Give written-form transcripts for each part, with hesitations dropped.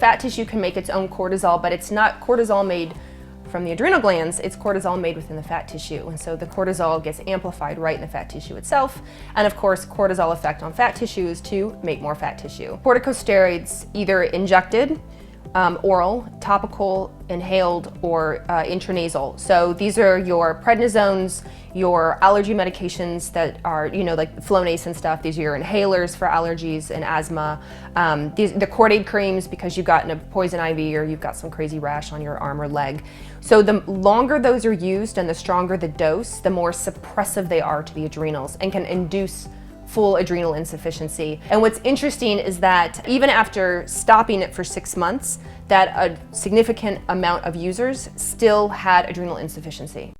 fat tissue can make its own cortisol, but it's not cortisol made from the adrenal glands, it's cortisol made within the fat tissue. And so the cortisol gets amplified right in the fat tissue itself. And of course, cortisol effect on fat tissue is to make more fat tissue. Corticosteroids, either injected, oral, topical, inhaled, or intranasal. So these are your prednisones, your allergy medications that are, like Flonase and stuff. These are your inhalers for allergies and asthma. The Cordaid creams because you've gotten a poison ivy or you've got some crazy rash on your arm or leg. So the longer those are used and the stronger the dose, the more suppressive they are to the adrenals and can induce full adrenal insufficiency. And what's interesting is that even after stopping it for 6 months, that a significant amount of users still had adrenal insufficiency.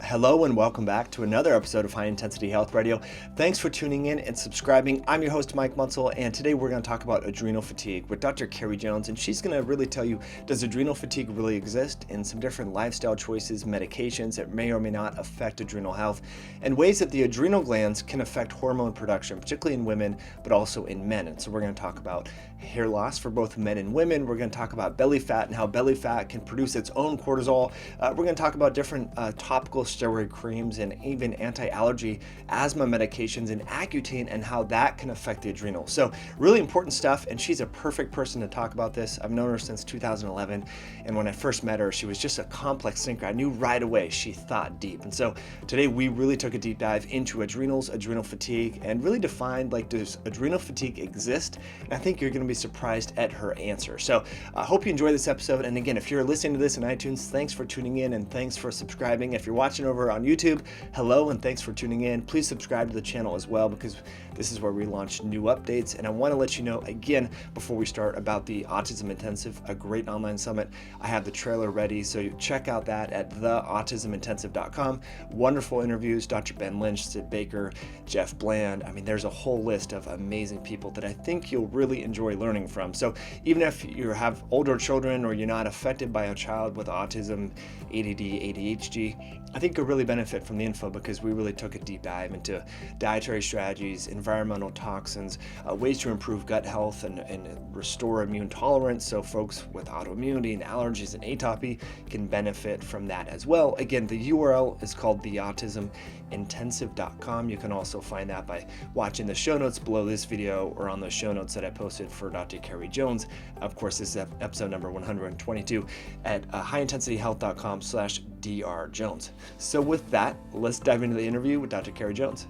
Hello and welcome back to another episode of High Intensity Health Radio. Thanks for tuning in and subscribing. I'm your host, Mike Munsell, and today we're going to talk about adrenal fatigue with Dr. Carrie Jones, and she's going to really tell you, does adrenal fatigue really exist, and some different lifestyle choices, medications that may or may not affect adrenal health, and ways that the adrenal glands can affect hormone production, particularly in women, but also in men. And so we're going to talk about hair loss for both men and women. We're going to talk about belly fat and how belly fat can produce its own cortisol. We're going to talk about different topical steroid creams and even anti-allergy asthma medications and Accutane and how that can affect the adrenals. So really important stuff, and she's a perfect person to talk about this. I've known her since 2011, and when I first met her, she was just a complex thinker. I knew right away she thought deep. And so today we really took a deep dive into adrenals, adrenal fatigue, and really defined, like, does adrenal fatigue exist? And I think you're going to be surprised at her answer. So I hope you enjoy this episode. And again, if you're listening to this in iTunes, thanks for tuning in and thanks for subscribing. If you're watching over on YouTube, hello and thanks for tuning in. Please subscribe to the channel as well, because this is where we launch new updates. And I want to let you know again before we start about the Autism Intensive, a great online summit. I have the trailer ready, so check out that at theautismintensive.com. Wonderful interviews, Dr. Ben Lynch, Sid Baker, Jeff Bland. I mean, there's a whole list of amazing people that I think you'll really enjoy learning from. So even if you have older children or you're not affected by a child with autism, ADD, ADHD, I think you'll really benefit from the info, because we really took a deep dive into dietary strategies, environmental toxins, ways to improve gut health and restore immune tolerance, so folks with autoimmunity and allergies and atopy can benefit from that as well. Again, the URL is called theautismintensive.com. You can also find that by watching the show notes below this video or on the show notes that I posted for Dr. Carrie Jones. Of course, this is episode number 122 at highintensityhealth.com/drjones. So with that, let's dive into the interview with Dr. Carrie Jones.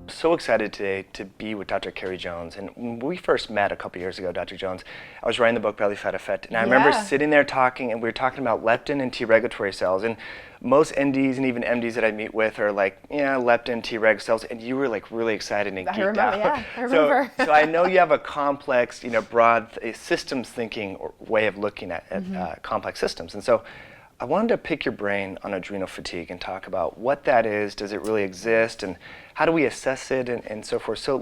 So excited today to be with Dr. Carrie Jones. And when we first met a couple years ago, Dr. Jones, I was writing the book Belly Fat Effect, and I remember sitting there talking, and we were talking about leptin and T regulatory cells. And most NDs and even MDs that I meet with are like, yeah, leptin, T reg cells, and you were like really excited and geeked out. Yeah, I remember. So I know you have a complex, broad systems thinking or way of looking at complex systems. And so I wanted to pick your brain on adrenal fatigue and talk about what that is, does it really exist, and how do we assess it, and so forth. So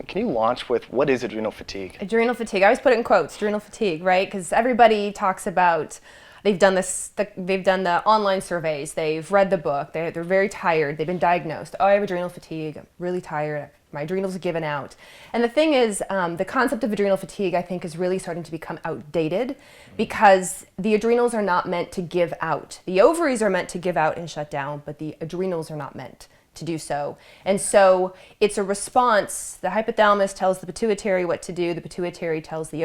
can you launch with what is adrenal fatigue? Adrenal fatigue, I always put it in quotes, adrenal fatigue, right? Because everybody talks about, they've done the online surveys, they've read the book, they're very tired, they've been diagnosed. Oh, I have adrenal fatigue, I'm really tired, my adrenals are given out. And the thing is, the concept of adrenal fatigue, I think, is really starting to become outdated, because the adrenals are not meant to give out. The ovaries are meant to give out and shut down, but the adrenals are not meant to do so. And so it's a response. The hypothalamus tells the pituitary what to do, the pituitary tells the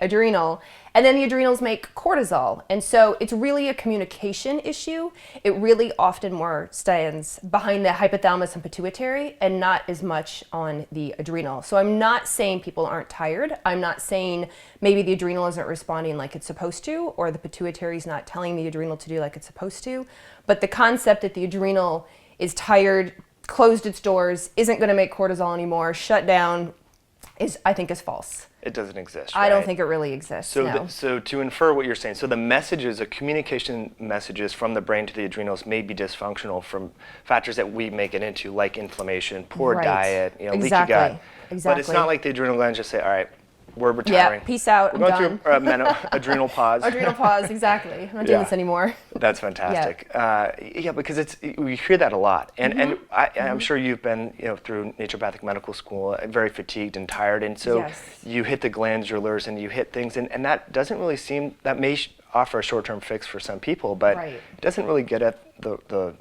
adrenal, and then the adrenals make cortisol. And so it's really a communication issue. It really often more stands behind the hypothalamus and pituitary and not as much on the adrenal. So I'm not saying people aren't tired. I'm not saying maybe the adrenal isn't responding like it's supposed to, or the pituitary is not telling the adrenal to do like it's supposed to. But the concept that the adrenal is tired, closed its doors, isn't going to make cortisol anymore, shut down, I think is false. It doesn't exist, right? I don't think it really exists, no. So to infer what you're saying, so the messages, the communication messages from the brain to the adrenals may be dysfunctional from factors that we make it into, like inflammation, poor diet, leaky gut. Exactly. But it's not like the adrenal glands just say, all right, we're retiring. Yeah, peace out, We're I'm going done. through adrenal pause. Adrenal pause, exactly. I'm not doing this anymore. That's fantastic. Because we hear that a lot, and I'm sure you've been through naturopathic medical school, very fatigued and tired, and so you hit the glandulars and you hit things, and that doesn't really seem that may offer a short-term fix for some people, but it doesn't really get at the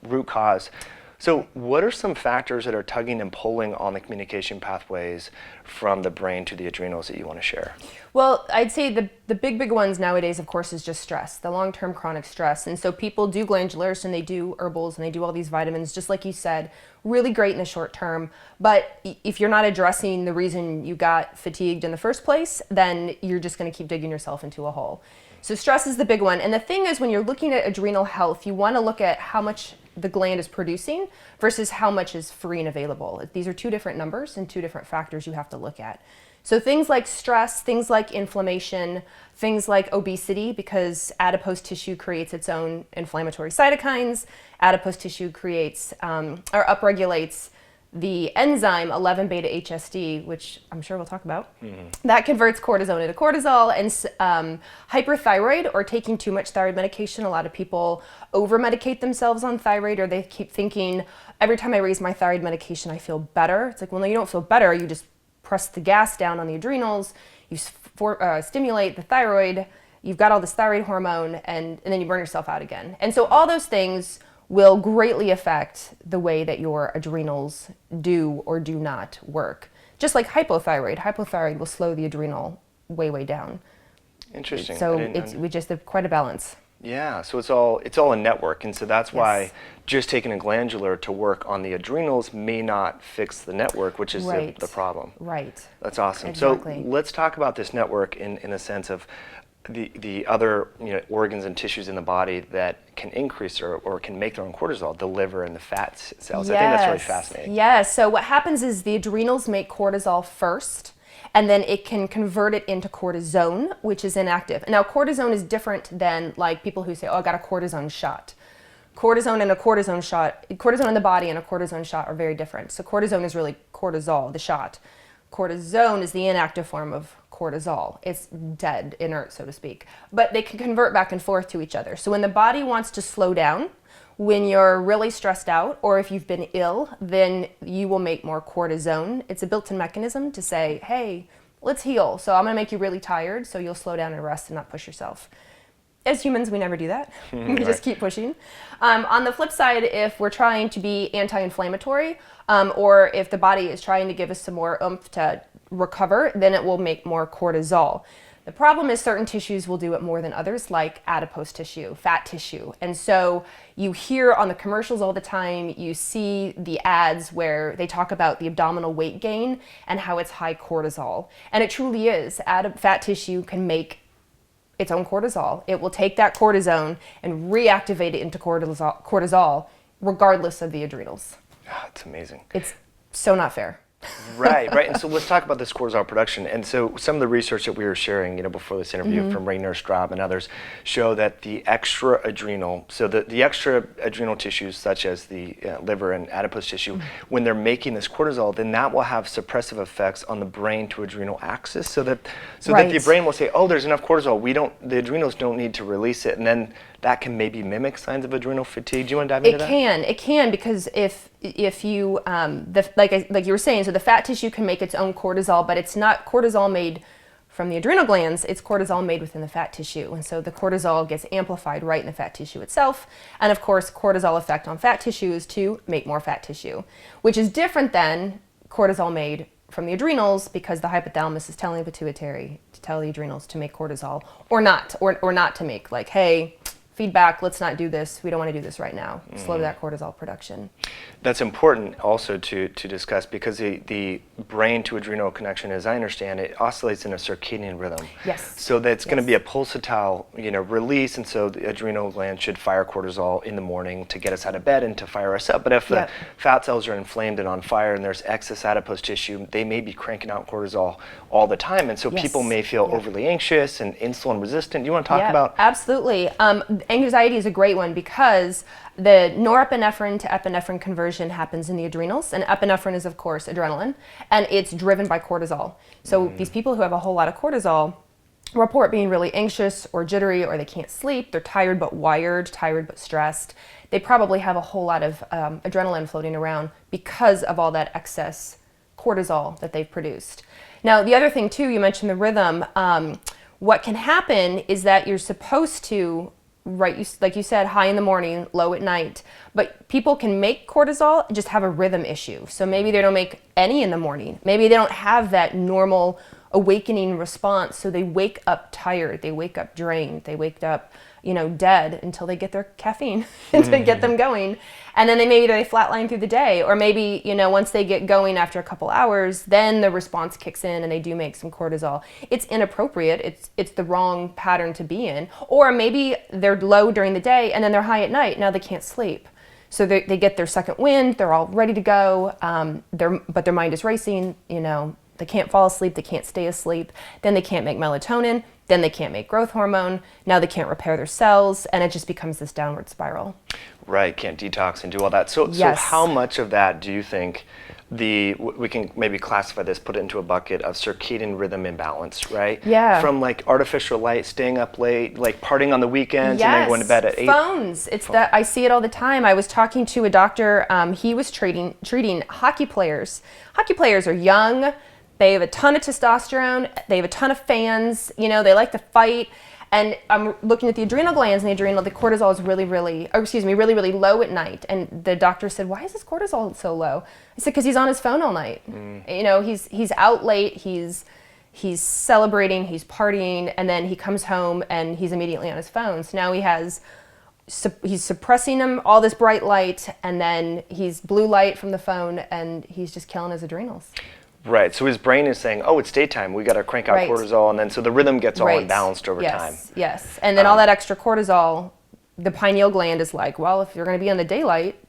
root cause. So what are some factors that are tugging and pulling on the communication pathways from the brain to the adrenals that you want to share? Well, I'd say the big ones nowadays, of course, is just stress, the long-term chronic stress. And so people do glandulars and they do herbals and they do all these vitamins, just like you said, really great in the short term. But if you're not addressing the reason you got fatigued in the first place, then you're just going to keep digging yourself into a hole. So stress is the big one. And the thing is, when you're looking at adrenal health, you want to look at how much the gland is producing versus how much is free and available. These are two different numbers and two different factors you have to look at. So things like stress, things like inflammation, things like obesity, because adipose tissue creates its own inflammatory cytokines. Adipose tissue creates or upregulates the enzyme 11-beta-HSD, which I'm sure we'll talk about, that converts cortisone into cortisol. And hyperthyroid, or taking too much thyroid medication, a lot of people over-medicate themselves on thyroid, or they keep thinking, every time I raise my thyroid medication, I feel better. It's like, well, no, you don't feel better. You just press the gas down on the adrenals, you stimulate the thyroid, you've got all this thyroid hormone, and then you burn yourself out again. And so all those things will greatly affect the way that your adrenals do or do not work. Just like hypothyroid. Hypothyroid will slow the adrenal way down. Interesting. So we just have quite a balance. Yeah, so it's all a network, and so that's why just taking a glandular to work on the adrenals may not fix the network, which is the problem. Right. That's awesome. Exactly. So let's talk about this network in the sense of the other organs and tissues in the body that can increase or can make their own cortisol, the liver and the fat cells. I think that's really fascinating. Yes. So what happens is the adrenals make cortisol first, and then it can convert it into cortisone, which is inactive. Now, cortisone is different than like people who say, oh, I got a cortisone shot. Cortisone and a cortisone shot, cortisone in the body and a cortisone shot are very different. So cortisone is really cortisol, the shot. Cortisone is the inactive form of cortisol. It's dead, inert, so to speak. But they can convert back and forth to each other. So when the body wants to slow down, when you're really stressed out, or if you've been ill, then you will make more cortisone. It's a built-in mechanism to say, hey, let's heal. So I'm gonna make you really tired, so you'll slow down and rest and not push yourself. As humans, we never do that. We just keep pushing. On the flip side, if we're trying to be anti-inflammatory, or if the body is trying to give us some more oomph to recover, then it will make more cortisol. The problem is certain tissues will do it more than others, like adipose tissue, fat tissue. And so you hear on the commercials all the time, you see the ads where they talk about the abdominal weight gain and how it's high cortisol. And it truly is. Fat tissue can make its own cortisol. It will take that cortisone and reactivate it into cortisol regardless of the adrenals. Oh, it's amazing. It's so not fair. Right. And so let's talk about this cortisol production. And so some of the research that we were sharing, before this interview from Rainer Straub and others, show that the extra adrenal, so the extra adrenal tissues such as the liver and adipose tissue, when they're making this cortisol, then that will have suppressive effects on the brain to adrenal axis, so that the brain will say, oh, there's enough cortisol. The adrenals don't need to release it, and then that can maybe mimic signs of adrenal fatigue. Do you want to dive into that? It can, because if you like you were saying, so the fat tissue can make its own cortisol, but it's not cortisol made from the adrenal glands, it's cortisol made within the fat tissue. And so the cortisol gets amplified right in the fat tissue itself. And of course, cortisol effect on fat tissue is to make more fat tissue, which is different than cortisol made from the adrenals, because the hypothalamus is telling the pituitary to tell the adrenals to make cortisol or not to make, like, hey, feedback, let's not do this, we don't want to do this right now. Slow that cortisol production. That's important also to discuss, because the brain to adrenal connection, as I understand it, oscillates in a circadian rhythm. Yes. So that's going to be a pulsatile, release, and so the adrenal gland should fire cortisol in the morning to get us out of bed and to fire us up. But if the fat cells are inflamed and on fire and there's excess adipose tissue, they may be cranking out cortisol all the time, and so people may feel overly anxious and insulin resistant. Do you want to talk about? Absolutely. anxiety is a great one because the norepinephrine to epinephrine conversion happens in the adrenals, and epinephrine is, of course, adrenaline, and it's driven by cortisol. So these people who have a whole lot of cortisol report being really anxious or jittery, or they can't sleep. They're tired but wired, tired but stressed. They probably have a whole lot of adrenaline floating around because of all that excess cortisol that they've produced. Now, the other thing too, you mentioned the rhythm. What can happen is that you're supposed to, like you said, high in the morning, low at night, but people can make cortisol, just have a rhythm issue. So maybe they don't make any in the morning. Maybe they don't have that normal awakening response, so they wake up tired, they wake up drained, they wake up, dead until they get their caffeine to get them going. And then maybe they flatline through the day, or maybe, once they get going after a couple hours, then the response kicks in and they do make some cortisol. It's inappropriate. It's the wrong pattern to be in. Or maybe they're low during the day and then they're high at night. Now they can't sleep. So they get their second wind, they're all ready to go, but their mind is racing, They can't fall asleep, they can't stay asleep, then they can't make melatonin, then they can't make growth hormone, now they can't repair their cells, and it just becomes this downward spiral. Right, can't detox and do all that. So how much of that do you think we can maybe classify this, put it into a bucket of circadian rhythm imbalance, right? Yeah. From like artificial light, staying up late, like partying on the weekends, and then going to bed at 8. Phones. That I see it all the time. I was talking to a doctor. He was treating hockey players. Hockey players are young. They have a ton of testosterone. They have a ton of fans. They like to fight. And I'm looking at the adrenal glands, and the cortisol is really, really low at night. And the doctor said, "Why is his cortisol so low?" I said, "Because he's on his phone all night. He's out late. He's celebrating. He's partying, and then he comes home and he's immediately on his phone. So now he's suppressing all this bright light, and then he's blue light from the phone, and he's just killing his adrenals." Right, so his brain is saying, oh, it's daytime, we got to crank out cortisol, and then so the rhythm gets all imbalanced over time. Yes, and then all that extra cortisol, the pineal gland is like, well, if you're going to be in the daylight,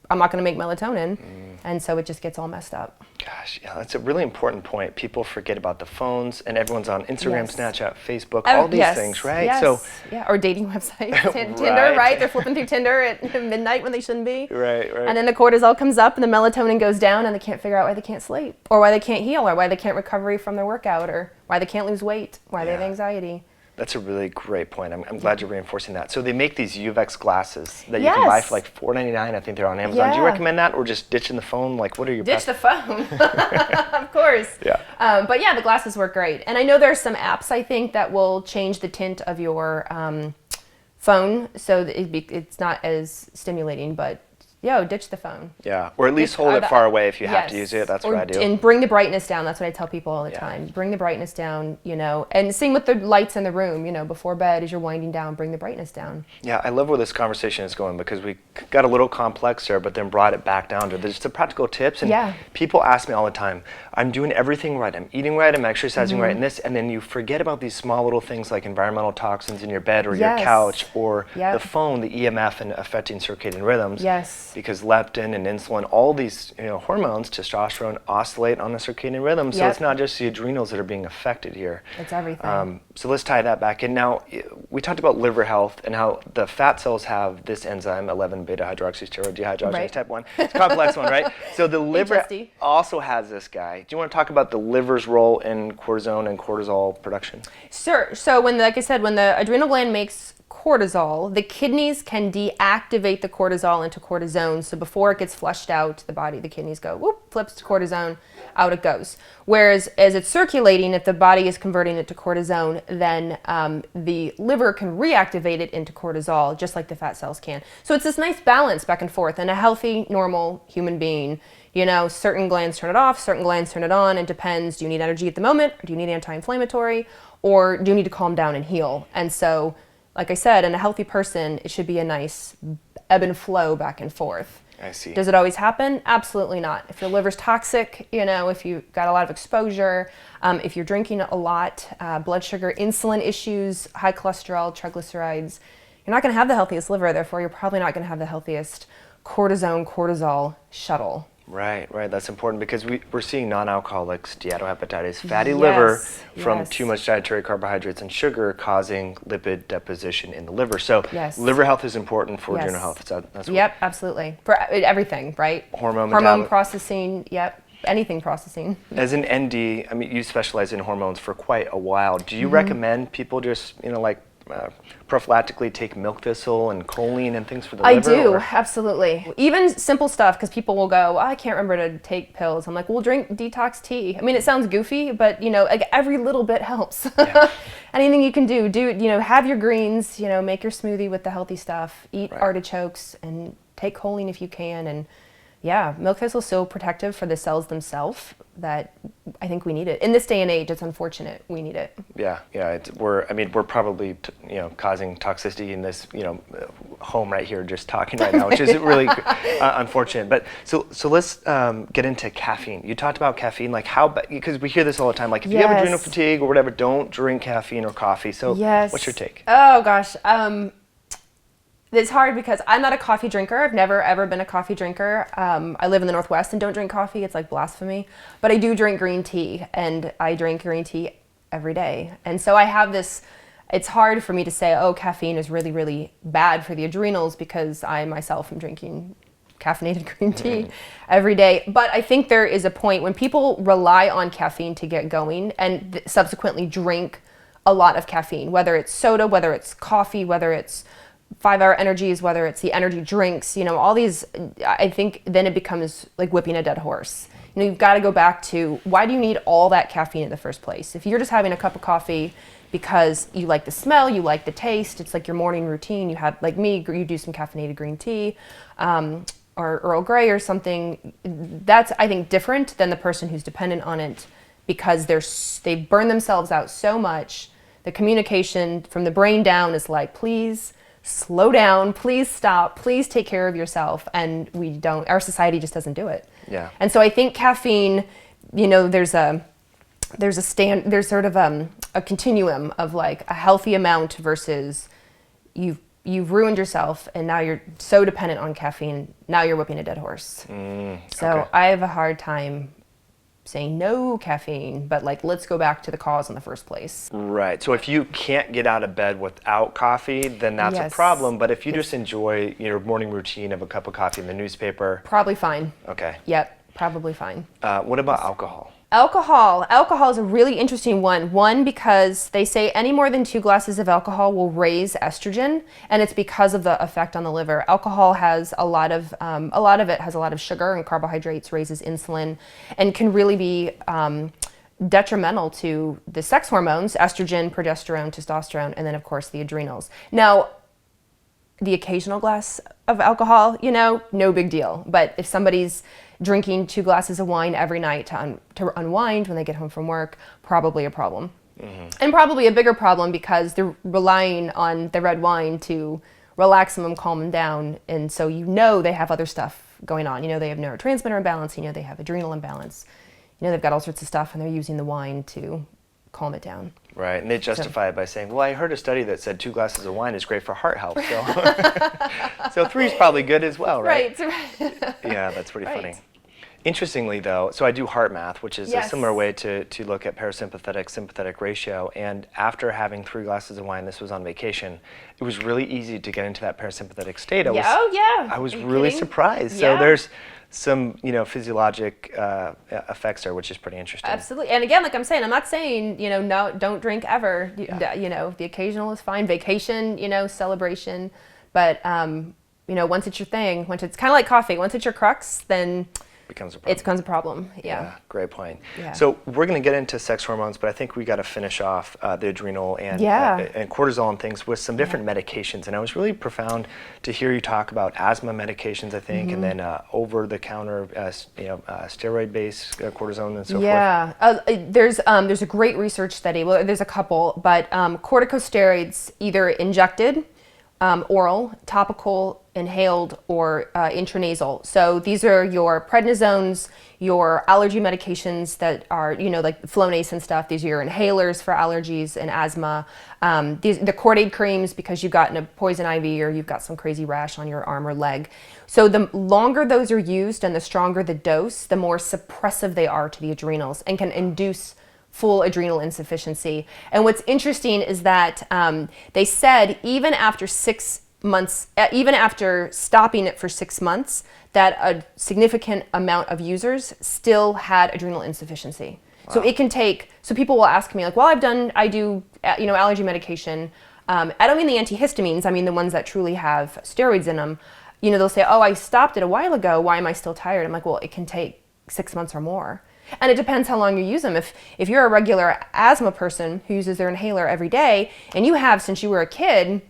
I'm not going to make melatonin, and so it just gets all messed up. Gosh, yeah, that's a really important point. People forget about the phones, and everyone's on Instagram, Snapchat, Facebook, all these things, right? Yes. So, or dating websites, Tinder, right? They're flipping through Tinder at midnight when they shouldn't be. Right. And then the cortisol comes up, and the melatonin goes down, and they can't figure out why they can't sleep, or why they can't heal, or why they can't recover from their workout, or why they can't lose weight, why they have anxiety. That's a really great point. I'm glad you're reinforcing that. So they make these UVX glasses that you can buy for like $4.99. I think they're on Amazon. Do you recommend that, or just ditching the phone? Like, what are your the phone, of course. Yeah. But yeah, the glasses work great. And I know there's some apps, I think, that will change the tint of your phone so that it's not as stimulating, but ditch the phone. Yeah, or at least hold it far away if you have to use it. That's what I do. And bring the brightness down. That's what I tell people all the time. Bring the brightness down, and same with the lights in the room, before bed as you're winding down, bring the brightness down. Yeah, I love where this conversation is going, because we got a little complex there, but then brought it back down to just the practical tips. And people ask me all the time, I'm doing everything right. I'm eating right, I'm exercising right, and then you forget about these small little things like environmental toxins in your bed or your couch, or the phone, the EMF, and affecting circadian rhythms. Yes. Because leptin and insulin, all these hormones, testosterone, oscillate on the circadian rhythm. So it's not just the adrenals that are being affected here. It's everything. So let's tie that back in. Now, we talked about liver health and how the fat cells have this enzyme, 11-beta-hydroxysteroid dehydrogenase type 1. It's a complex one, right? So the liver also has this guy. Do you want to talk about the liver's role in cortisone and cortisol production? Sure. So like I said, when the adrenal gland makes cortisol, the kidneys can deactivate the cortisol into cortisone. So before it gets flushed out to the body, the kidneys go, whoop, flips to cortisone, out it goes. Whereas as it's circulating, if the body is converting it to cortisone, then the liver can reactivate it into cortisol, just like the fat cells can. So it's this nice balance back and forth. And a healthy, normal human being, certain glands turn it off, certain glands turn it on. It depends. Do you need energy at the moment? Or do you need anti-inflammatory? Or do you need to calm down and heal? And so, like I said, in a healthy person, it should be a nice ebb and flow back and forth. I see. Does it always happen? Absolutely not. If your liver's toxic, if you've got a lot of exposure, if you're drinking a lot, blood sugar, insulin issues, high cholesterol, triglycerides, you're not going to have the healthiest liver. Therefore, you're probably not going to have the healthiest cortisol shuttle. Right. That's important because we're seeing non-alcoholics, steatohepatitis, fatty liver from yes. too much dietary carbohydrates and sugar causing lipid deposition in the liver. So Yes. liver health is important for adrenal Yes. health. That's Yep, absolutely. For everything, right? Hormone processing, yep. Anything processing. As an ND, I mean, you specialize in hormones for quite a while. Do you recommend people just, prophylactically take milk thistle and choline and things for the liver? I do, absolutely. Even simple stuff, because people will go, I can't remember to take pills. I'm like, well, drink detox tea. I mean, it sounds goofy, but, like every little bit helps. Yeah. Anything you can do, have your greens, make your smoothie with the healthy stuff, eat artichokes, and take choline if you can. And yeah, milk thistle is so protective for the cells themselves that I think we need it. In this day and age, it's unfortunate we need it. Yeah. We're probably causing toxicity in this home right here, just talking right now, which is really unfortunate. But so let's get into caffeine. You talked about caffeine, like because we hear this all the time, like if you have adrenal fatigue or whatever, don't drink caffeine or coffee. So what's your take? Oh gosh. It's hard because I'm not a coffee drinker. I've never ever been a coffee drinker. I live in the Northwest and don't drink coffee. It's like blasphemy. But I do drink green tea, and I drink green tea every day. And so I have this, it's hard for me to say, oh, caffeine is really, really bad for the adrenals because I myself am drinking caffeinated green tea every day. But I think there is a point when people rely on caffeine to get going and subsequently drink a lot of caffeine, whether it's soda, whether it's coffee, whether it's 5-hour energies, whether it's the energy drinks, all these, I think then it becomes like whipping a dead horse. You've got to go back to, why do you need all that caffeine in the first place? If you're just having a cup of coffee because you like the smell, you like the taste, it's like your morning routine, you have, like me, you do some caffeinated green tea, or Earl Grey or something, that's, I think, different than the person who's dependent on it because they burn themselves out so much. The communication from the brain down is like, please slow down, please stop, please take care of yourself. And our society just doesn't do it. Yeah. And so I think caffeine, there's sort of a continuum of like a healthy amount versus you've ruined yourself and now you're so dependent on caffeine, now you're whipping a dead horse. So I have a hard time saying no caffeine, but like, let's go back to the cause in the first place. Right. So if you can't get out of bed without coffee, then that's a problem. But if you just enjoy your morning routine of a cup of coffee in the newspaper, probably fine. Okay. Yep, probably fine. What about alcohol? Alcohol is a really interesting one. One, because they say any more than 2 glasses of alcohol will raise estrogen, and it's because of the effect on the liver. Alcohol has a lot of it has a lot of sugar and carbohydrates, raises insulin, and can really be detrimental to the sex hormones, estrogen, progesterone, testosterone, and then of course the adrenals. Now, the occasional glass of alcohol, no big deal. But if somebody's drinking 2 glasses of wine every night to unwind when they get home from work, probably a problem. And probably a bigger problem because they're relying on the red wine to relax them and calm them down. And so they have other stuff going on. They have neurotransmitter imbalance, they have adrenal imbalance. They've got all sorts of stuff and they're using the wine to calm it down. Right, and they justify it by saying, well, I heard a study that said 2 glasses of wine is great for heart health, so 3 is probably good as well, right? Right. Yeah, that's pretty funny. Interestingly, though, so I do heart math, which is a similar way to look at parasympathetic-sympathetic ratio, and after having 3 glasses of wine, this was on vacation, it was really easy to get into that parasympathetic state. I was really surprised. So there's some physiologic effects there, which is pretty interesting. Absolutely. And again, like I'm saying, I'm not saying no, don't drink ever. The occasional is fine. Vacation, celebration, but once it's your thing, once it's kind of like coffee, once it's your crux, then it becomes a problem. Yeah, great point. Yeah. So we're going to get into sex hormones, but I think we got to finish off the adrenal and cortisol and things with some different medications. And I was really profound to hear you talk about asthma medications, I think, and then over-the-counter, steroid-based cortisone and so forth. Yeah, there's a great research study. Well, there's a couple, but corticosteroids, either injected oral, topical, inhaled, or intranasal. So these are your prednisones, your allergy medications that are, like Flonase and stuff. These are your inhalers for allergies and asthma. The Cordaid creams because you've gotten a poison ivy or you've got some crazy rash on your arm or leg. So the longer those are used and the stronger the dose, the more suppressive they are to the adrenals and can induce full adrenal insufficiency. And what's interesting is that they said even after 6 months, even after stopping it for 6 months, that a significant amount of users still had adrenal insufficiency. Wow. So it can take, so people will ask me like, well, I do allergy medication. I don't mean the antihistamines, I mean the ones that truly have steroids in them. They'll say, oh, I stopped it a while ago, why am I still tired? I'm like, well, it can take 6 months or more. And it depends how long you use them. If you're a regular asthma person who uses their inhaler every day, and you have since you were a kid,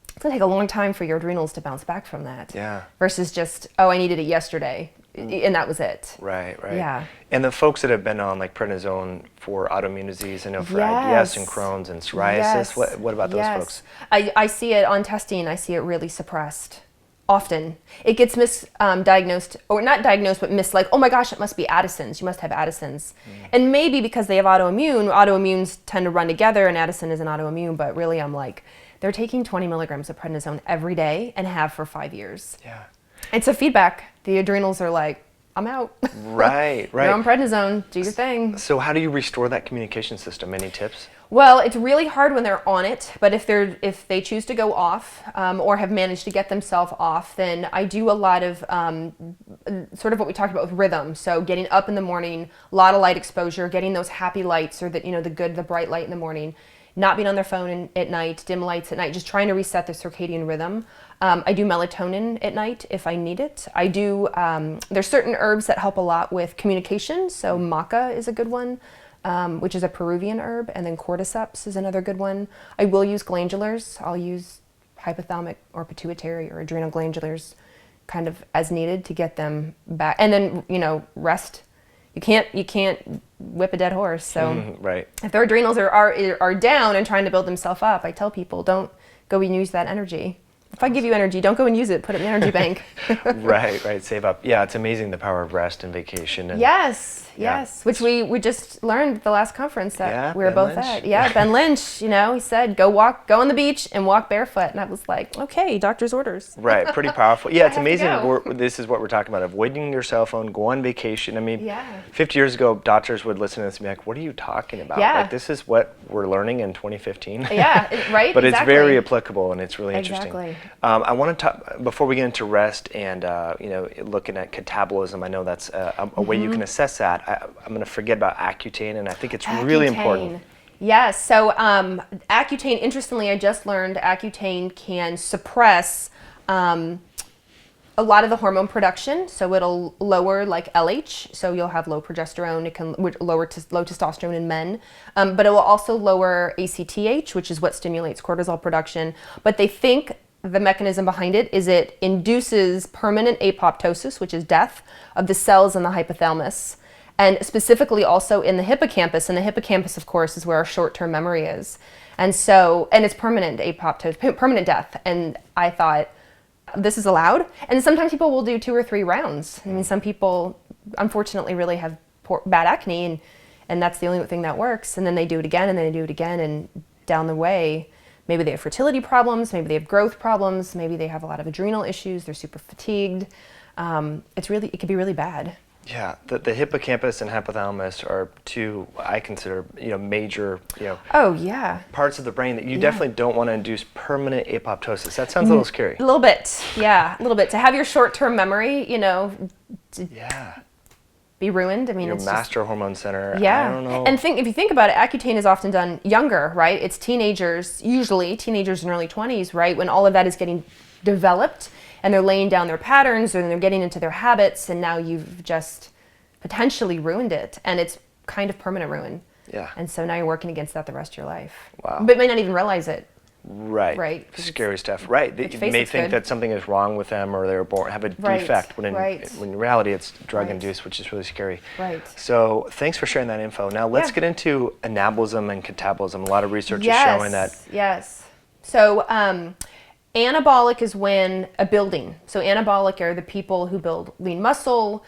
it's going to take a long time for your adrenals to bounce back from that. Yeah. Versus just, oh, I needed it yesterday, and that was it. Right. Yeah. And the folks that have been on like prednisone for autoimmune disease, for IBS and Crohn's and psoriasis, what about those folks? I see it on testing. I see it really suppressed. Often. It gets misdiagnosed, or not diagnosed, but like, oh my gosh, it must be Addison's. You must have Addison's. And maybe because they have autoimmunes tend to run together, and Addison is an autoimmune, but really I'm like, they're taking 20 milligrams of prednisone every day and have for 5 years. Yeah. It's a feedback. The adrenals are like, I'm out. Right. You're on prednisone, do your thing. So how do you restore that communication system? Any tips? Well, it's really hard when they're on it, but if they choose to go off or have managed to get themselves off, then I do a lot of sort of what we talked about with rhythm. So getting up in the morning, a lot of light exposure, getting those happy lights or the bright light in the morning, not being on their phone at night, dim lights at night, just trying to reset the circadian rhythm. I do melatonin at night if I need it. I do, there's certain herbs that help a lot with communication. So maca is a good one. Which is a Peruvian herb, and then cordyceps is another good one. I will use glandulars. I'll use hypothalamic or pituitary or adrenal glandulars kind of as needed to get them back. And then, rest. You can't whip a dead horse. So right. If their adrenals are down and trying to build themselves up, I tell people don't go and use that energy. If I give you energy, don't go and use it. Put it in the energy bank. Right. Save up. Yeah, it's amazing the power of rest and vacation. And yes. Which we just learned at the last conference that we were both at. Yeah, Ben Lynch, he said, go on the beach and walk barefoot. And I was like, okay, doctor's orders. Right, pretty powerful. Yeah, it's amazing. This is what we're talking about, avoiding your cell phone, go on vacation. I mean, 50 years ago, doctors would listen to this and be like, what are you talking about? Yeah. Like, this is what we're learning in 2015. Yeah, right? But it's very applicable, and it's really interesting. Exactly. I want to talk, before we get into rest and, looking at catabolism, I know that's a way you can assess that. I'm going to forget about Accutane, and I think it's really important. Yes, so Accutane, interestingly, I just learned Accutane can suppress a lot of the hormone production. So it'll lower like LH, so you'll have low progesterone. It can lower low testosterone in men, but it will also lower ACTH, which is what stimulates cortisol production. But they think the mechanism behind it is it induces permanent apoptosis, which is death of the cells in the hypothalamus, and specifically also in the hippocampus. And the hippocampus, of course, is where our short-term memory is. And it's permanent apoptosis, permanent death. And I thought, this is allowed? And sometimes people will do 2 or 3 rounds. I mean, some people, unfortunately, really have bad acne, and that's the only thing that works. And then they do it again, and then they do it again, and down the way, maybe they have fertility problems, maybe they have growth problems, maybe they have a lot of adrenal issues, they're super fatigued. It can be really bad. Yeah, the hippocampus and hypothalamus are 2, I consider, major, parts of the brain that you definitely don't want to induce permanent apoptosis. That sounds a little scary. A little bit, yeah, a little bit. To have your short-term memory, be ruined. I mean, your it's master hormone center. Yeah, I don't know. And if you think about it, Accutane is often done younger, right? It's usually teenagers in early 20s, right? When all of that is getting developed and they're laying down their patterns and they're getting into their habits, and now you've just potentially ruined it, and it's kind of permanent ruin. Yeah. And so now you're working against that the rest of your lilife. Wow. But may not even realize it. Right. Scary stuff. Right. They may think that something is wrong with them, or they're born have a defect, when in reality it's drug induced, which is really scary. Right. So thanks for sharing that info. Now let's get into anabolism and catabolism. A lot of research is showing that. Yes. So Anabolic is when a building. So anabolic are the people who build lean muscle,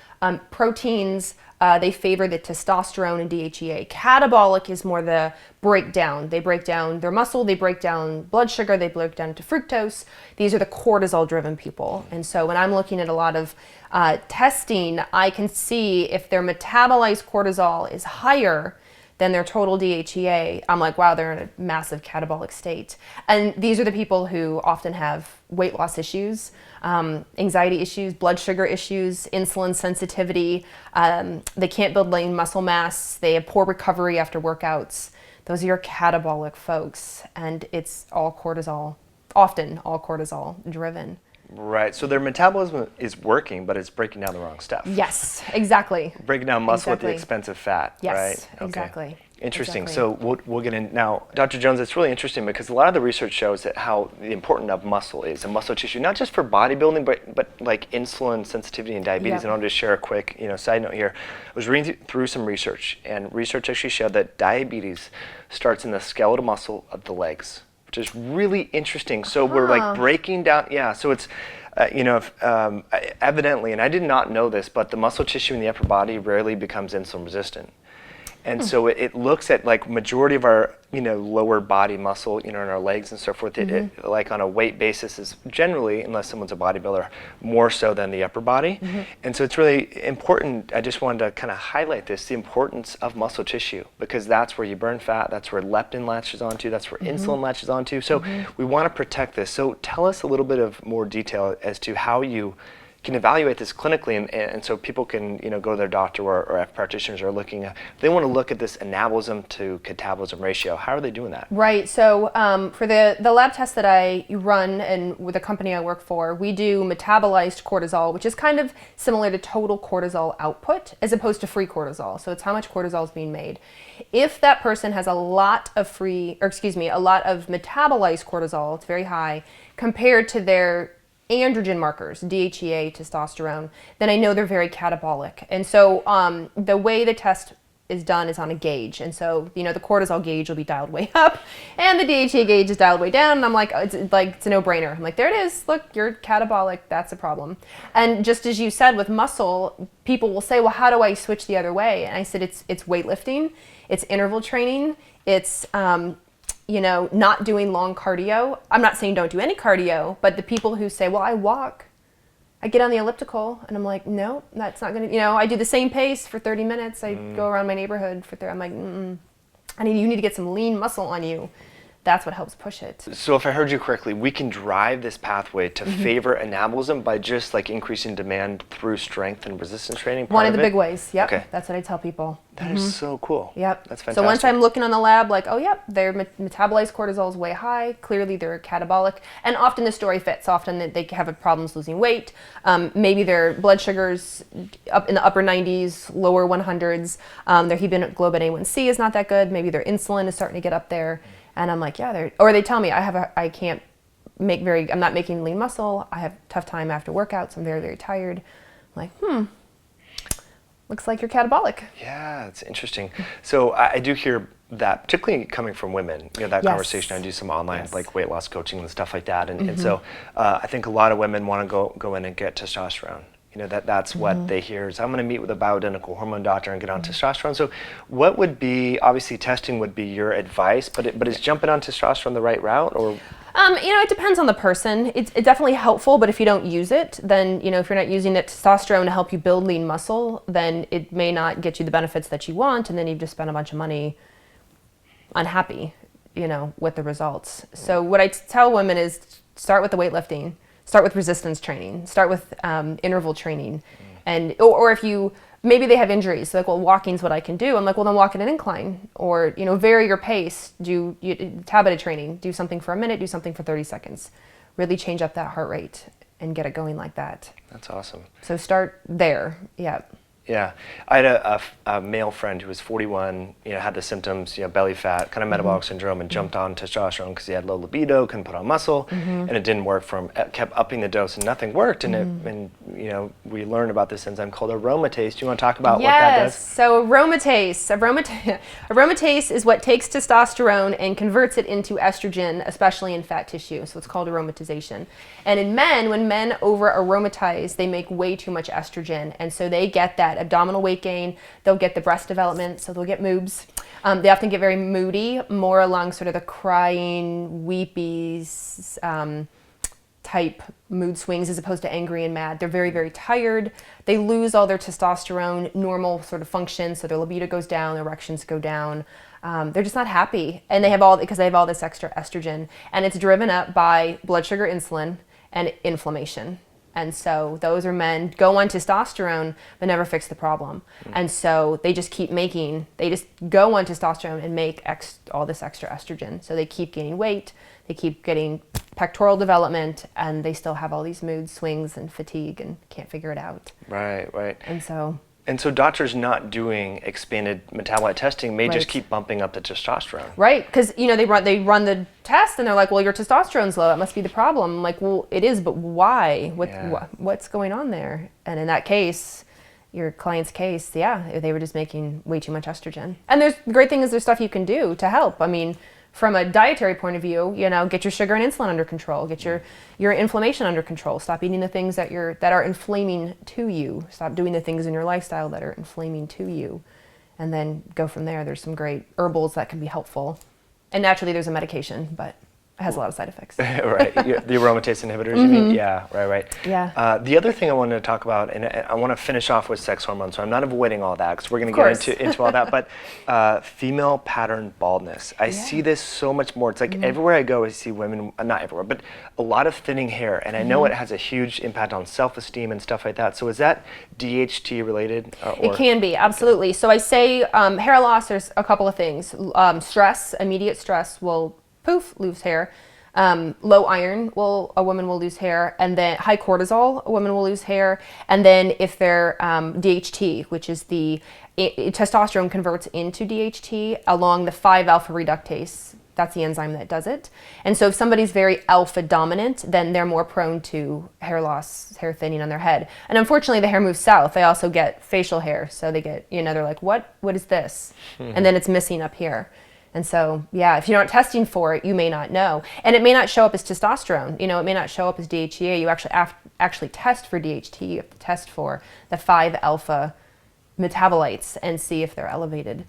proteins. They favor the testosterone and DHEA. Catabolic is more the breakdown. They break down their muscle, they break down blood sugar, they break down to fructose. These are the cortisol-driven people. And so when I'm looking at a lot of testing, I can see if their metabolized cortisol is higher than their total DHEA, I'm like, wow, they're in a massive catabolic state. And these are the people who often have weight loss issues, anxiety issues, blood sugar issues, insulin sensitivity. They can't build lean muscle mass. They have poor recovery after workouts. Those are your catabolic folks. And it's all cortisol, often all cortisol driven. Right. So their metabolism is working, but it's breaking down the wrong stuff. Yes, exactly. Breaking down muscle at the expense of fat. Yes, right? Okay. exactly. Interesting. Exactly. So we'll get in now. Dr. Jones, it's really interesting because a lot of the research shows that how the important of muscle is and muscle tissue, not just for bodybuilding, but like insulin sensitivity and diabetes. Yep. And I'll just share a quick side note here. I was reading through some research, and research actually showed that diabetes starts in the skeletal muscle of the legs, which is really interesting. So we're like breaking down, so it's, evidently, and I did not know this, but the muscle tissue in the upper body rarely becomes insulin resistant. And so it looks at like majority of our, lower body muscle, in our legs and so forth, it, like on a weight basis is generally, unless someone's a bodybuilder, more so than the upper body. And so it's really important. I just wanted to kind of highlight this, the importance of muscle tissue, because that's where you burn fat, that's where leptin latches onto, that's where insulin latches onto. So we want to protect this. So tell us a little bit of more detail as to how you can evaluate this clinically, and so people can go to their doctor or if practitioners are looking at, they want to look at this anabolism to catabolism ratio. How are they doing that? Right. So for the lab test that I run and with the company I work for, we do metabolized cortisol, which is kind of similar to total cortisol output as opposed to free cortisol. So it's how much cortisol is being made. If that person has a lot of metabolized cortisol, it's very high compared to their androgen markers, DHEA, testosterone, then I know they're very catabolic. And so the way the test is done is on a gauge. And so, the cortisol gauge will be dialed way up and the DHEA gauge is dialed way down. And I'm like, it's a no-brainer. I'm like, there it is. Look, you're catabolic. That's a problem. And just as you said with muscle, people will say, well, how do I switch the other way? And I said, it's weightlifting, it's interval training, it's not doing long cardio. I'm not saying don't do any cardio, but the people who say, well, I walk, I get on the elliptical, and I'm like, no, that's not going to, I do the same pace for 30 minutes. I go around my neighborhood for 30, I'm like, you need to get some lean muscle on you. That's what helps push it. So if I heard you correctly, we can drive this pathway to favor anabolism by just like increasing demand through strength and resistance training. One of the big ways. Yep. Okay. That's what I tell people. That is so cool. Yep. That's fantastic. So once I'm looking on the lab, like, oh, yep, their metabolized cortisol is way high. Clearly they're catabolic. And often the story fits. Often they have problems losing weight. Maybe their blood sugars up in the upper 90s, lower 100s. Their hemoglobin A1C is not that good. Maybe their insulin is starting to get up there. And I'm like, or they tell me I'm not making lean muscle. I have a tough time after workouts. I'm very, very tired. I'm like, looks like you're catabolic. Yeah, it's interesting. So I do hear that, particularly coming from women, that conversation. I do some online like weight loss coaching and stuff like that. And so I think a lot of women want to go in and get testosterone. That's what they hear is, I'm going to meet with a bioidentical hormone doctor and get on testosterone. So what would be, obviously testing would be your advice, but is jumping on testosterone the right route? Or it depends on the person. It's definitely helpful, but if you don't use it, then, if you're not using the testosterone to help you build lean muscle, then it may not get you the benefits that you want, and then you've just spent a bunch of money unhappy, with the results. So what I tell women is start with the weightlifting. Start with resistance training, start with interval training. And or if maybe they have injuries, so like, well, walking's what I can do. I'm like, well, then walk at an incline, or, vary your pace, do Tabata training, do something for a minute, do something for 30 seconds. Really change up that heart rate and get it going like that. That's awesome. So start there, yeah. Yeah, I had a male friend who was 41, had the symptoms, belly fat, kind of metabolic syndrome, and jumped on testosterone because he had low libido, couldn't put on muscle, and it didn't work for him. Kept upping the dose and nothing worked, and we learned about this enzyme called aromatase. Do you want to talk about what that does? Yes. So aromatase is what takes testosterone and converts it into estrogen, especially in fat tissue. So it's called aromatization. And in men, when men over aromatize, they make way too much estrogen, and so they get that abdominal weight gain. They'll get the breast development, so they'll get moobs. They often get very moody, more along sort of the crying, weepy type mood swings as opposed to angry and mad. They're very, very tired. They lose all their testosterone, normal sort of function, so their libido goes down, their erections go down. They're just not happy, and because they have all this extra estrogen, and it's driven up by blood sugar, insulin, and inflammation. And so those are men go on testosterone but never fix the problem. And so they just go on testosterone and make all this extra estrogen. So they keep gaining weight, they keep getting pectoral development, and they still have all these mood swings and fatigue and can't figure it out. Right. And so doctors not doing expanded metabolite testing may just Right. keep bumping up the testosterone. Right, because they run the test and they're like, well, your testosterone's low. It must be the problem. I'm like, well, it is, but why? What's going on there? And in that case, your client's case, they were just making way too much estrogen. And the great thing is there's stuff you can do to help. I mean, from a dietary point of view, get your sugar and insulin under control, get your inflammation under control, stop eating the things that are inflaming to you, stop doing the things in your lifestyle that are inflaming to you, and then go from there. There's some great herbals that can be helpful. And naturally there's a medication, but it has a lot of side effects. Right, the aromatase inhibitors, you mean? Yeah, right. Yeah. The other thing I wanted to talk about, and I want to finish off with sex hormones, so I'm not avoiding all that, because we're going to get into all that, but female pattern baldness. I see this so much more. It's like everywhere I go, I see women, not everywhere, but a lot of thinning hair, and I know it has a huge impact on self-esteem and stuff like that. So is that DHT related? It can be, absolutely. So I say hair loss, there's a couple of things. Stress, immediate stress will lose hair. Low iron, a woman will lose hair, and then high cortisol, a woman will lose hair, and then if they're DHT, which is testosterone converts into DHT along the 5-alpha reductase. That's the enzyme that does it. And so if somebody's very alpha dominant, then they're more prone to hair loss, hair thinning on their head. And unfortunately, the hair moves south. They also get facial hair, so they get, they're like, what is this? And then it's missing up here. And so, if you're not testing for it, you may not know. And it may not show up as testosterone. It may not show up as DHEA. You actually test for DHT. You have to test for the 5-alpha metabolites and see if they're elevated.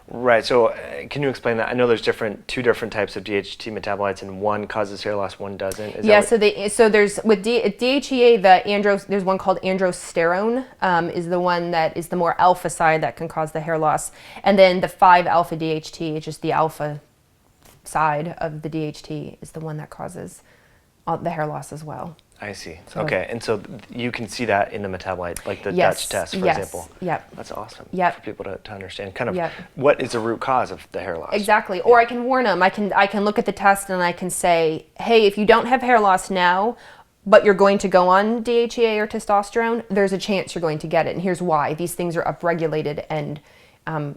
Right. So can you explain that? I know there's two different types of DHT metabolites, and one causes hair loss, one doesn't. So there's with DHEA there's one called androsterone is the one that is the more alpha side that can cause the hair loss, and then the 5-alpha DHT, just the alpha side of the DHT, is the one that causes the hair loss as well. I see. Okay, and so you can see that in the metabolite, like the Dutch test, for example. Yep. That's awesome. Yep. For people to understand kind of what is the root cause of the hair loss. Exactly. Or I can warn them. I can look at the test and I can say, hey, if you don't have hair loss now, but you're going to go on DHEA or testosterone, there's a chance you're going to get it. And here's why. These things are upregulated, and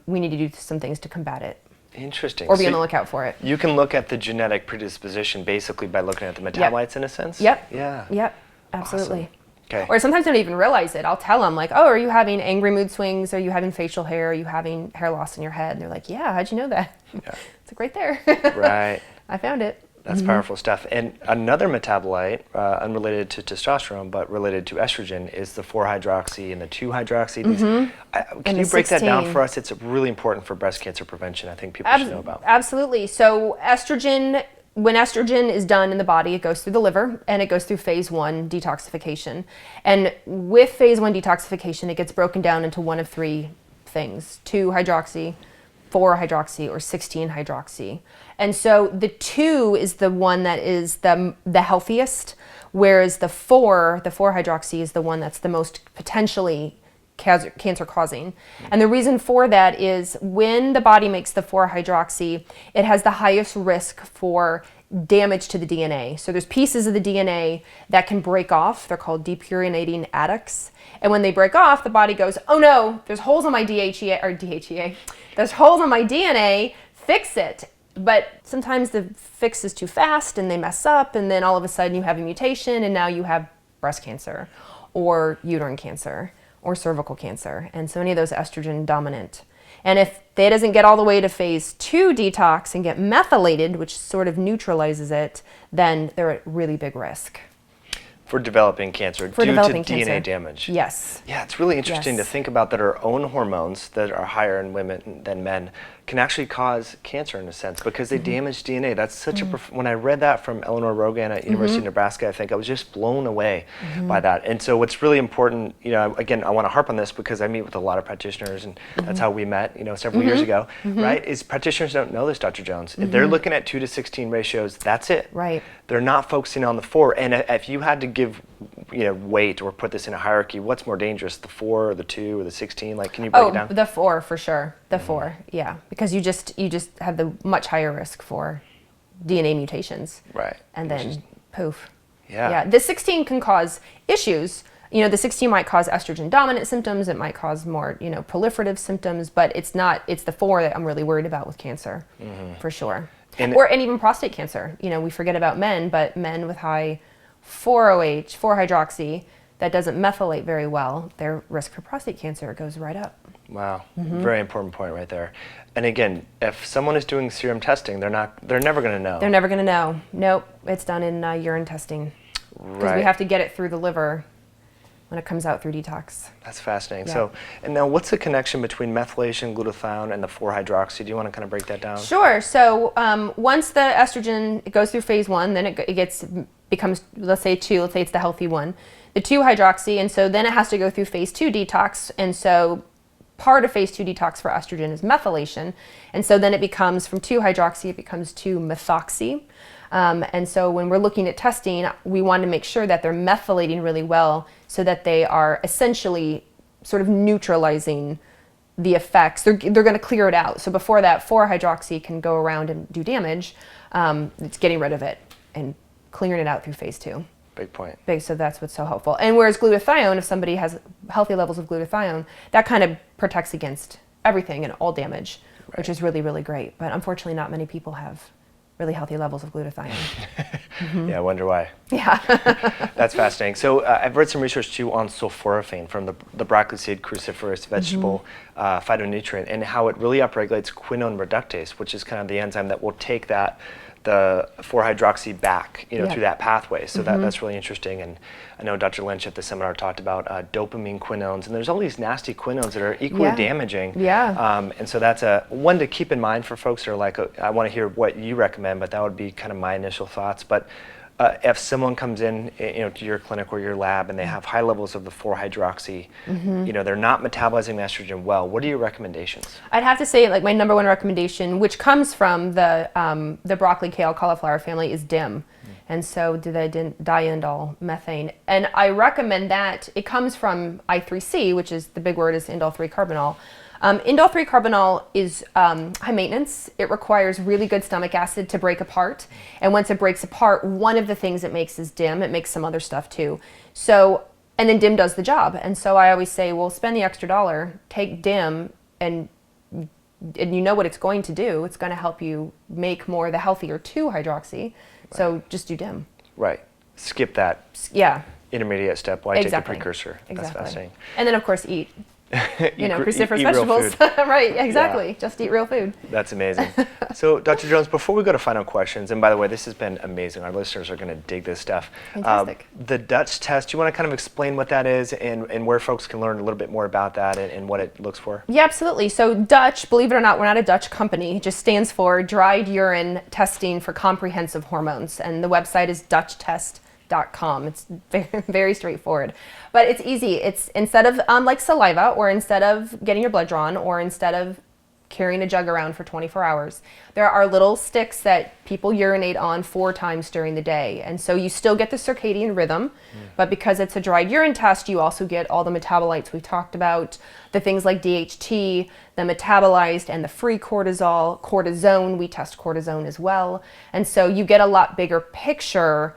we need to do some things to combat it. Interesting. Or be on the lookout for it. You can look at the genetic predisposition basically by looking at the metabolites in a sense? Yep. Yeah. Yep. Absolutely. Awesome. Okay. Or sometimes I don't even realize it. I'll tell them, like, oh, are you having angry mood swings? Are you having facial hair? Are you having hair loss in your head? And they're like, yeah, how'd you know that? Yeah. It's like right there. Right. I found it. That's powerful stuff. And another metabolite, unrelated to testosterone, but related to estrogen, is the 4-hydroxy and the 2-hydroxy. Can you break that down for us? It's really important for breast cancer prevention. I think people should know about. Absolutely. So when estrogen is done in the body, it goes through the liver and it goes through phase 1 detoxification. And with phase 1 detoxification, it gets broken down into one of 3 things: 2-hydroxy, 4-hydroxy, or 16-hydroxy. And so the 2 is the one that is the healthiest, whereas the 4-hydroxy is the one that's the most potentially cancer causing. And the reason for that is when the body makes the 4-hydroxy, it has the highest risk for damage to the DNA. So there's pieces of the DNA that can break off. They're called depurinating adducts. And when they break off, the body goes, oh no, there's holes on my DHEA. There's holes on my DNA, fix it. But sometimes the fix is too fast and they mess up, and then all of a sudden you have a mutation and now you have breast cancer. or uterine cancer or cervical cancer. And so any of those estrogen dominant. And if they doesn't get all the way to phase 2 detox and get methylated, which sort of neutralizes it, then they're at really big risk. For developing cancer due to DNA damage. Yes. Yeah, it's really interesting to think about that our own hormones that are higher in women than men can actually cause cancer in a sense because they damage DNA. That's such a when I read that from Eleanor Rogan at University of Nebraska, I think I was just blown away by that. And so what's really important, you know, again, I want to harp on this because I meet with a lot of practitioners and that's how we met, you know, several years ago, right? Is practitioners don't know this, Dr. Jones. If they're looking at 2 to 16 ratios, that's it. Right. They're not focusing on the 4. And if you had to give, you know, weight or put this in a hierarchy, what's more dangerous, the 4 or the 2 or the 16? Like, can you break it down? The 4 for sure. The 4, yeah, because you just have the much higher risk for DNA mutations. Right. And then poof. Yeah. Yeah. The 16 can cause issues. You know, the 16 might cause estrogen dominant symptoms. It might cause more, you know, proliferative symptoms. But it's not. It's the 4 that I'm really worried about with cancer, for sure. And even prostate cancer. You know, we forget about men, but men with high 4-OH, 4-hydroxy, that doesn't methylate very well, their risk for prostate cancer goes right up. Wow, very important point right there. And again, if someone is doing serum testing, they're never going to know. They're never going to know. Nope, it's done in urine testing. Because we have to get it through the liver when it comes out through detox. That's fascinating. Yeah. So, and now what's the connection between methylation, glutathione, and the 4-hydroxy? Do you want to kind of break that down? Sure. So once the estrogen it goes through phase 1, then it becomes, let's say 2, let's say it's the healthy one, the 2-hydroxy, and so then it has to go through phase 2 detox, and so part of phase 2 detox for estrogen is methylation, and so then it becomes from 2-hydroxy, it becomes 2-methoxy. And so when we're looking at testing, we want to make sure that they're methylating really well so that they are essentially sort of neutralizing the effects. They're going to clear it out. So before that 4-hydroxy can go around and do damage, it's getting rid of it and clearing it out through phase 2. Big point. So that's what's so helpful. And whereas glutathione, if somebody has healthy levels of glutathione, that kind of protects against everything and all damage, which is really, really great. But unfortunately, not many people have really healthy levels of glutathione. Yeah, I wonder why. Yeah. That's fascinating. So I've read some research too on sulforaphane from the broccoli seed cruciferous vegetable phytonutrient and how it really upregulates quinone reductase, which is kind of the enzyme that will take the 4-hydroxy back, you know, through that pathway. So that's really interesting. And I know Dr. Lynch at the seminar talked about dopamine quinones, and there's all these nasty quinones that are equally damaging. Yeah. And so that's one to keep in mind for folks that are like, I want to hear what you recommend, but that would be kind of my initial thoughts. But if someone comes in, you know, to your clinic or your lab and they have high levels of the 4-hydroxy, you know, they're not metabolizing the estrogen well, what are your recommendations? I'd have to say, like, my number one recommendation, which comes from the broccoli, kale, cauliflower family, is DIM. And so the diindol methane. And I recommend that. It comes from I3C, which is, the big word is indole 3-carbinol. Indole 3-carbinol is high maintenance. It requires really good stomach acid to break apart. And once it breaks apart, one of the things it makes is DIM. It makes some other stuff too. So, and then DIM does the job. And so I always say, well, spend the extra $1, take DIM, and you know what it's going to do. It's going to help you make more the healthier 2-hydroxy. So just do DIM. Right. Skip that intermediate step. Why take the precursor? That's fascinating. And then, of course, eat. You know, cruciferous eat vegetables. Right, exactly. Yeah. Just eat real food. That's amazing. So, Dr. Jones, before we go to final questions, and by the way, this has been amazing. Our listeners are going to dig this stuff. Fantastic. The Dutch test, you want to kind of explain what that is and where folks can learn a little bit more about that and what it looks for? Yeah, absolutely. So Dutch, believe it or not, we're not a Dutch company. It just stands for Dried Urine Testing for Comprehensive Hormones. And the website is DutchTest.com. It's very, very straightforward, but it's easy. It's instead of like saliva, or instead of getting your blood drawn, or instead of carrying a jug around for 24 hours, there are little sticks that people urinate on 4 times during the day. And so you still get the circadian rhythm, but because it's a dried urine test, you also get all the metabolites we've talked about, the things like DHT, the metabolized and the free cortisol, cortisone, we test cortisone as well. And so you get a lot bigger picture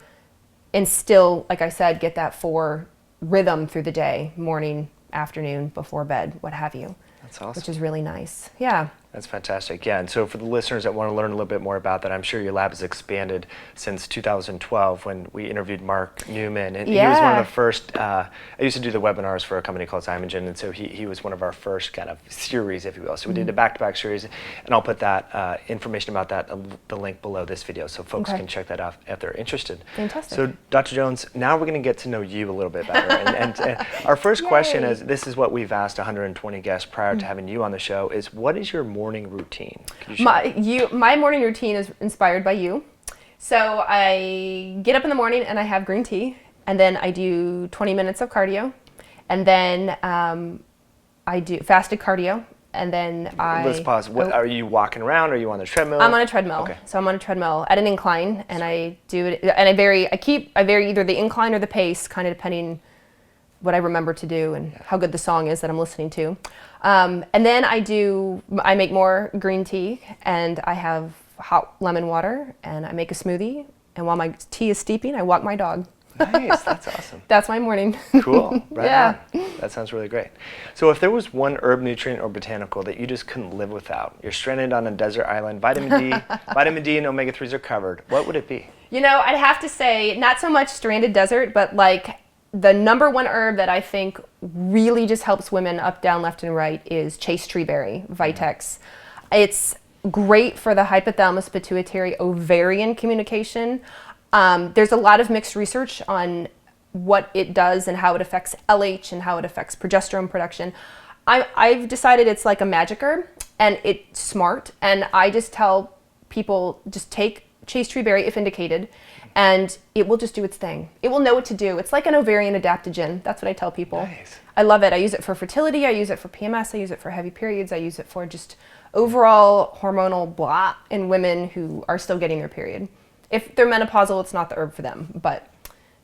and still, like I said, get that 4 rhythm through the day, morning, afternoon, before bed, what have you. That's awesome. Which is really nice. Yeah. That's fantastic. Yeah, and so for the listeners that want to learn a little bit more about that, I'm sure your lab has expanded since 2012 when we interviewed Mark Newman. And he was one of the first, I used to do the webinars for a company called Zymogen, and so he was one of our first kind of series, if you will. So we did a back-to-back series, and I'll put that information about that, the link below this video, so folks can check that out if they're interested. Fantastic. So Dr. Jones, now we're going to get to know you a little bit better. and our first question is, this is what we've asked 120 guests prior to having you on the show, is what is your morning routine? My morning routine is inspired by you. So I get up in the morning and I have green tea, and then I do 20 minutes of cardio, and then I do fasted cardio, and then Let's pause. What, are you walking around? Or are you on the treadmill? I'm on a treadmill. Okay. So I'm on a treadmill at an incline, and I do it, and I vary either the incline or the pace, kind of depending what I remember to do and how good the song is that I'm listening to. And then I make more green tea, and I have hot lemon water, and I make a smoothie, and while my tea is steeping, I walk my dog. Nice, that's awesome. That's my morning. Cool, right Yeah. on. That sounds really great. So if there was one herb, nutrient, or botanical that you just couldn't live without, you're stranded on a desert island, vitamin D and omega-3s are covered, what would it be? You know, I'd have to say, not so much stranded desert, but like the number one herb that I think really just helps women up, down, left, and right is chaste tree berry, Vitex. It's great for the hypothalamus pituitary ovarian communication. There's a lot of mixed research on what it does and how it affects LH and how it affects progesterone production. I've decided it's like a magic herb, and it's smart, and I just tell people, just take chaste tree berry if indicated, and it will just do its thing. It will know what to do. It's like an ovarian adaptogen. That's what I tell people. Nice. I love it. I use it for fertility. I use it for PMS. I use it for heavy periods. I use it for just overall hormonal blah in women who are still getting their period. If they're menopausal, it's not the herb for them, but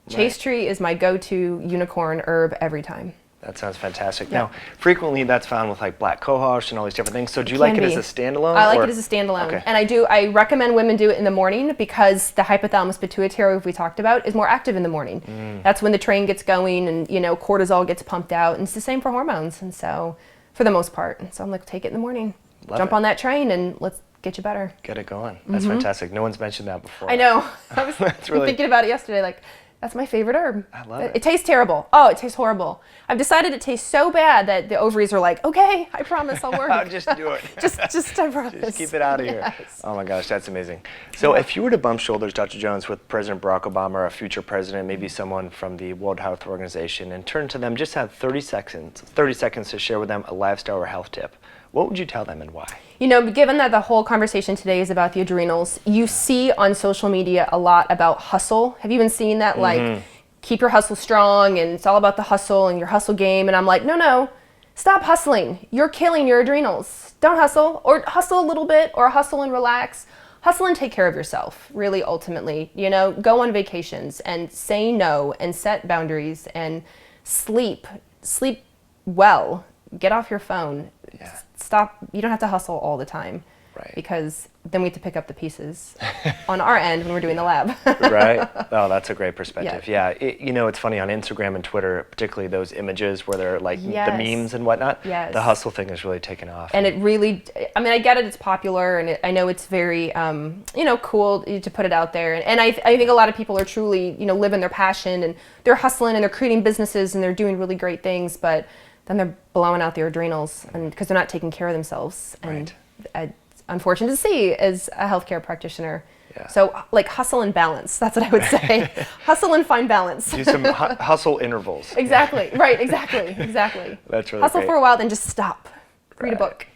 chaste tree is my go-to unicorn herb every time. That sounds fantastic. Yeah. Now, frequently that's found with like black cohosh and all these different things. So do you like it as a standalone? I like it as a standalone. Okay. And I recommend women do it in the morning because the hypothalamus pituitary, which we talked about, is more active in the morning. That's when the train gets going and, you know, cortisol gets pumped out. And it's the same for hormones. And so, for the most part. And so I'm like, take it in the morning. Jump on that train and let's get you better. Get it going. That's fantastic. No one's mentioned that before. I know. I was really thinking about it yesterday. Like, that's my favorite herb. I love it. It tastes terrible. Oh, it tastes horrible. I've decided it tastes so bad that the ovaries are like, okay, I promise I'll work. I'll just do it. just I promise. Just keep it out of here. Yes. Oh my gosh, that's amazing. So if you were to bump shoulders, Dr. Jones, with President Barack Obama or a future president, maybe someone from the World Health Organization, and turn to them, just have 30 seconds to share with them a lifestyle or health tip, what would you tell them and why? You know, given that the whole conversation today is about the adrenals, you see on social media a lot about hustle. Have you been seeing that? Like, keep your hustle strong, and it's all about the hustle and your hustle game. And I'm like, no, stop hustling. You're killing your adrenals. Don't hustle, or hustle a little bit, or hustle and relax. Hustle and take care of yourself, really, ultimately. You know, go on vacations and say no and set boundaries and sleep well. Get off your phone. Yeah. Stop. You don't have to hustle all the time. Right. Because then we have to pick up the pieces on our end when we're doing the lab. Right. Oh, that's a great perspective. Yeah. Yeah. You know, it's funny on Instagram and Twitter, particularly those images where they're like the Yes. memes and whatnot. Yes. The hustle thing has really taken off. And it really, I mean, I get it, it's popular, and I know it's very, you know, cool to put it out there. And I think a lot of people are truly, you know, living their passion, and they're hustling and they're creating businesses and they're doing really great things, but then they're blowing out their adrenals and because they're not taking care of themselves. And Right. it's unfortunate to see as a healthcare practitioner. Yeah. So like hustle and balance, that's what I would say. Hustle and find balance. Do some hustle intervals. Exactly, right, exactly. That's really Hustle great. for a while, then just stop. Read a book.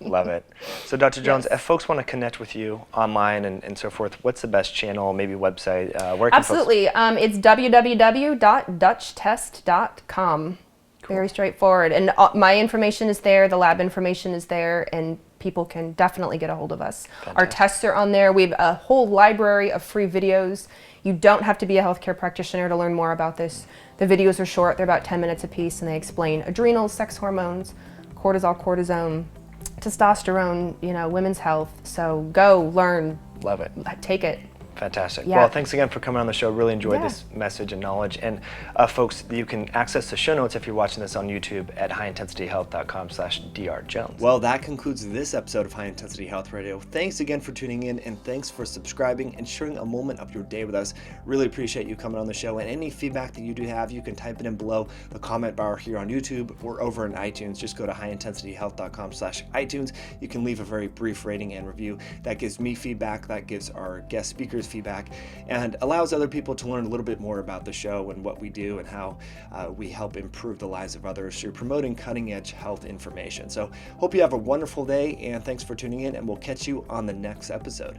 Love it. So Dr. Jones, Yes. if folks want to connect with you online and so forth, what's the best channel, maybe website? Where can Absolutely. It's www.dutchtest.com. Cool. Very straightforward. And my information is there, the lab information is there, and people can definitely get a hold of us. Fantastic. Our tests are on there. We have a whole library of free videos. You don't have to be a healthcare practitioner to learn more about this. The videos are short, they're about 10 minutes apiece, and they explain adrenals, sex hormones, cortisol, cortisone, testosterone, you know, women's health. So go learn, Love it. take it. Fantastic. Yeah. Well, thanks again for coming on the show. Really enjoyed Yeah. this message and knowledge. And folks, you can access the show notes if you're watching this on YouTube at highintensityhealth.com/drjones. Well, that concludes this episode of High Intensity Health Radio. Thanks again for tuning in, and thanks for subscribing and sharing a moment of your day with us. Really appreciate you coming on the show. And any feedback that you do have, you can type it in below the comment bar here on YouTube or over in iTunes. Just go to highintensityhealth.com/iTunes. You can leave a very brief rating and review. That gives me feedback, that gives our guest speakers feedback, and allows other people to learn a little bit more about the show and what we do and how we help improve the lives of others through promoting cutting-edge health information. So hope you have a wonderful day, and thanks for tuning in, and we'll catch you on the next episode.